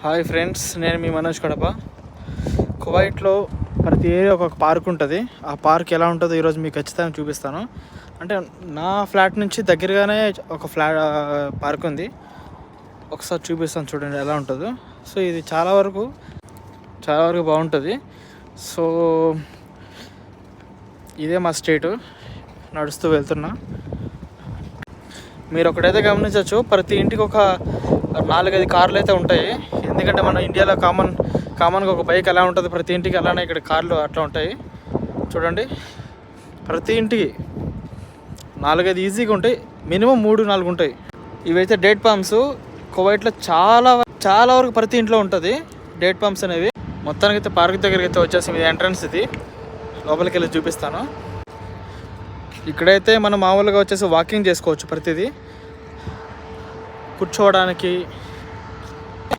Hi friends, నేను మీ మనోజ్ కడప. కువైట్లో ప్రతి ఏరియా ఒక పార్క్ ఉంటుంది. ఆ పార్క్ ఎలా ఉంటుందో ఈరోజు మీకు ఖచ్చితంగా చూపిస్తాను. అంటే నా ఫ్లాట్ నుంచి దగ్గరగానే ఒక పార్క్ ఉంది. ఒకసారి చూపిస్తాను, చూడండి ఎలా ఉంటుందో. సో ఇది చాలా వరకు బాగుంటుంది. సో ఇదే మా స్ట్రీట్, నడుస్తూ వెళ్తున్నా. మీరు ఒకటైతే గమనించవచ్చు, ప్రతి ఇంటికి ఒక 4-5 కార్లు అయితే ఉంటాయి. ఎందుకంటే మన ఇండియాలో కామన్గా ఒక బైక్ ఎలా ఉంటుంది ప్రతి ఇంటికి, అలానే ఇక్కడ కార్లు అట్లా ఉంటాయి. చూడండి, ప్రతి ఇంటికి 4-5 ఈజీగా ఉంటాయి, మినిమం 3-4 ఉంటాయి. ఇవైతే డేట్ పామ్స్. కువైట్లో చాలా వరకు ప్రతి ఇంట్లో ఉంటుంది డేట్ పామ్స్ అనేవి. మొత్తానికి అయితే పార్క్ దగ్గరికి అయితే వచ్చేసి ఇది ఎంట్రన్స్. ఇది లోపలికి వెళ్ళి చూపిస్తాను. ఇక్కడైతే మనం మామూలుగా వచ్చేసి వాకింగ్ చేసుకోవచ్చు. ప్రతిదీ కూర్చోవడానికి